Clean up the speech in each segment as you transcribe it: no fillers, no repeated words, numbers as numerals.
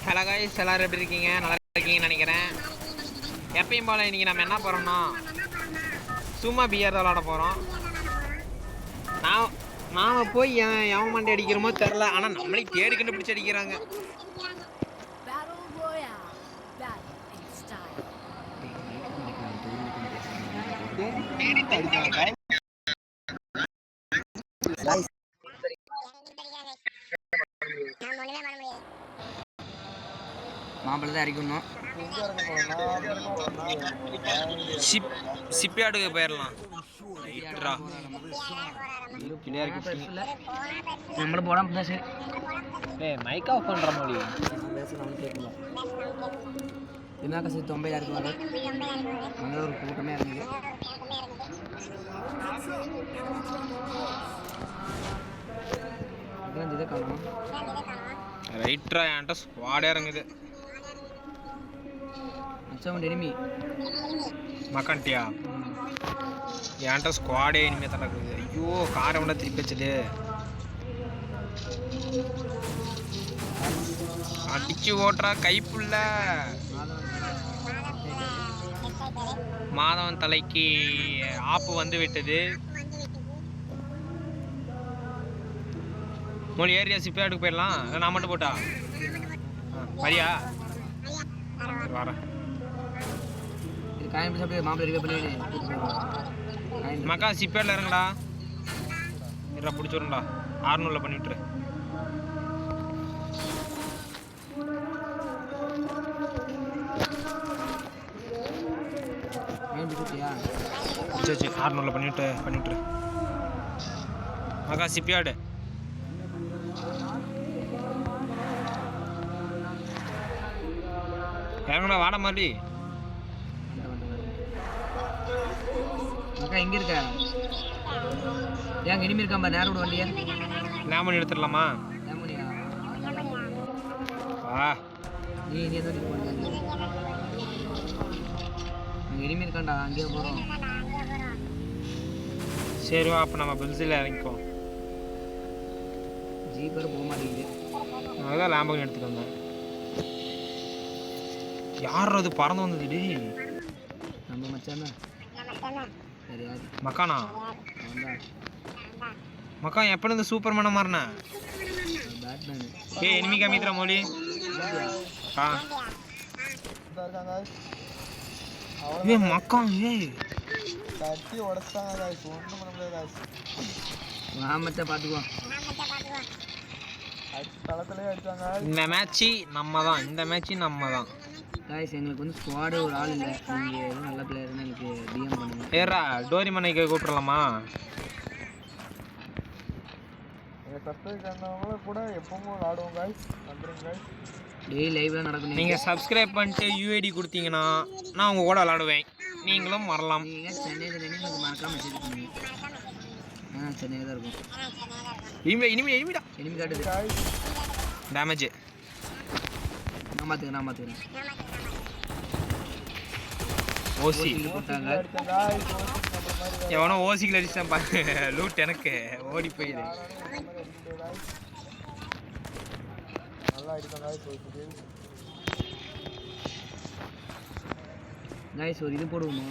Hello guys எல்லாரும் எப்படி இருக்கீங்க? நல்லா இருக்கீங்கன்னு நினைக்கிறேன். எப்பயும் போல இன்னைக்கு நம்ம என்ன போறோம்னா சும்மா பியர் விளையாட போறோம். நாம போய் எவன் மண்டை அடிக்கிறோமோ தெரியல, ஆனா நம்மளே தேடி கண்டுபிடிச்சு அடிக்கிறாங்க. மாப்பிள்ளை தான் இறக்கணும். சிப்பியாடுக்கு போயிடலாம். நம்மளும் போடாம தான் சரி. மைக் ஆஃப் பண்ற மாதிரி பேசலாம் கேட்கணும். என்ன சேர்த்து 90 இருக்குவாங்க. அங்கே ஒரு கூட்டமே இறங்குது. இதை காணும் ரைட்ரா என்கிட்ட ஸ்குவாடே இறங்குது. மச்சான் எனிமி மக்கான்ட்டியா என்கிட்ட ஸ்குவாடே இனிமே தான் இருக்குது. ஐயோ காரை விட திருப்பி வச்சது. அடிச்சு ஓட்டுறா கைப்புள்ள. மாதவன் தலைக்கு ஆப்பு வந்து விட்டது. மொழி ஏரியா சிப்பியாடுக்கு போயிடலாம். நான் மட்டும் போட்டா வரியா? வரேன். மக்கா சிப்பியாடில் இறங்கடா. இல்லை பிடிச்சிடும்டா. 600 பண்ணிவிட்டுரு. சரி 600 பண்ணிவிட்டுரு மக்கா சிப்பியாடு. இறங்கடா வாட மாதிரி. அக்கா எங்க இருக்க? ஏன் இனிமே இருக்கா பாரு. நேரம் விட வண்டியா லேமன் எடுத்துடலாமா? லேமனியா வா நீ எதோ போடுங்க. அங்கே இனிமே இருக்காண்டா. அங்கேயே போகிறோம். சரி வா. அப்போ நம்ம பெல்ஸில் இறங்கிப்போம். ஜீப்பர் போக மாட்டேங்குது. அதுதான் லேம்பகன் எடுத்துகிட்டு வந்தேன். யார் அது பறந்து வந்தது? நம்ம மச்சான் மக்கானா? மக்கான் எப்போ இருந்து சூப்பர்மேனை மாறின? ஏய் எனிமி காமிக்கிற மொழி. ஏய் மக்கான் ஏய் கட்டி உடைச்சாங்க गाइस. ஒண்ணும் பண்ண முடியாது गाइस. மாமச்சா பாத்துக்குவோம். தளத்திலே அடிச்சாங்க. இந்த மேட்ச் நம்ம தான். இந்த மேட்ச் நம்ம தான் गाइस. எங்களுக்கு வந்து ஸ்குவாடே ஒரு ஆள் இல்லை. நீங்க எதுவும் நல்ல பிளேயர்னா எனக்கு டிஎம் பண்ணுங்க. ஏறா டோரிமனைக்கு கூப்பிடலாமா? எங்க சப்ஸ்கிரைப் பண்ணவங்க கூட எப்பவும் விளையாடுவோம் गाइस. வந்துருங்க गाइस. டெய்லி லைவ்ல நடக்கும். நீங்க சப்ஸ்கிரைப் பண்ணிட்டு யூஐடி கொடுத்தீங்கன்னா நான் உங்க கூட விளையாடுவேன். நீங்களும் வரலாம். நீங்க சென்னையில எனக்கு மறக்காம மெசேஜ் பண்ணுங்க. சென்னையில தான் இருக்கும். இனிமிடா எனிமி காட்டுது. டேமேஜ். நான் மாத்துக்கிறேன். ஓசி போட்டாங்க. எவனோ ஓசிக்கில் அடிச்சுதான் பாரு. லூட் எனக்கு ஓடி போயிடு. நல்லா அடிக்கும் गाइस. गाइस ஒரு இது போடுவோமா?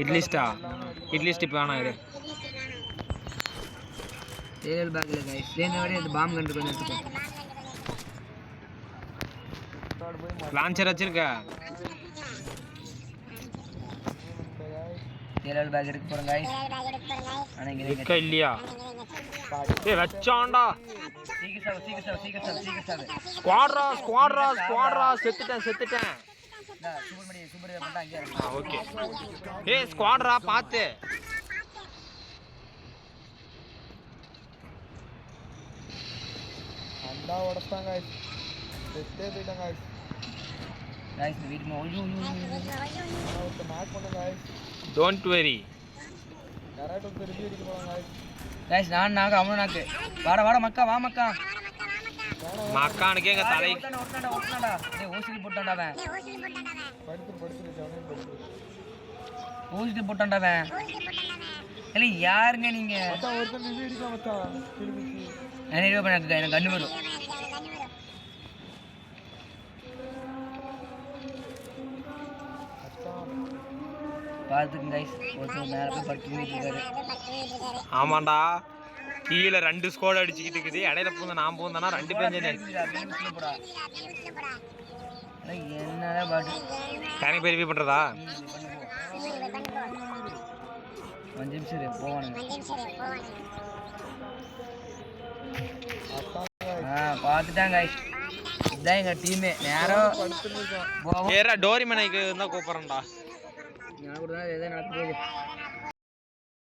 இட்லி ஸ்ட் இப்போ வேணாம். இரு ஏரியல் பேக்ல गाइस. லேன வரை இந்த பாம் கண்டு கொஞ்சம் எடுத்துக்கோ. லான்ச்சர் வச்சிருக்க? ஏரியல் பேக் எடுக்க போறோம் गाइस. انا இங்க இருக்க இல்லையா? ஏய் வச்சான்டா. சீக்கிரம் ஸ்குவாட்ரா செத்துட்டேன். சூப்பர் பண்ணா அங்க இருக்கு. ஓகே. ஏய் ஸ்குவாட்ரா பாத்து. அண்டா உடைச்சாங்க गाइस. செத்தே போயிட்டாங்க गाइस. இந்த வீட்ல ஐயோ ஒரு மேட்ச் பண்ணுங்க गाइस. Don't worry. கரெக்ட் ஒரு ரிவ்யூ எடுக்க போறாங்க गाइस. நான் அவன நாக்கு. வாடா மக்கா. வா மக்கா. மக்கானுக்கு எங்க தலை ஓட்டடா. டேய் ஓசில போட்டான்டா அவன். படுத்து ஜவுனே படுத்து. ஓசில போட்டான்டா அவன். இல்ல யாருங்க நீங்க? மச்சான் ஒருத்தன் ரிவ்யூ எடுக்க மச்சான். திருப்பி நான் ரிவ்யூ பண்ணாத. எனக்கு கண்ணு வரும். பார்த்துக்குங்க கைஸ். ஒருத்தர் மேலே போய் படுத்து தூங்கிட்டு இருக்காரு. ஆமாண்டா, கீழே 2 ஸ்கோட் அடிச்சுக்கிட்டு இருக்குது. இடையில பூந்த நான் பூந்தானா 2 பேரும் என்னடா பாட்டு டேனிக் போய் ரிவ்யூ பண்ணுறதா? 5 நிமிஷம் இரு, போவானுங்க. பார்த்துட்டாங்க கைஸ். இதுதான் எங்கள் டீமே. நேரம் படுத்துருக்கான். ஏறா டோரிமனைக்கு இருந்தால் கூப்பிட்றேன்டா. நான் கூட தான் எதாவது நடக்க போகுது.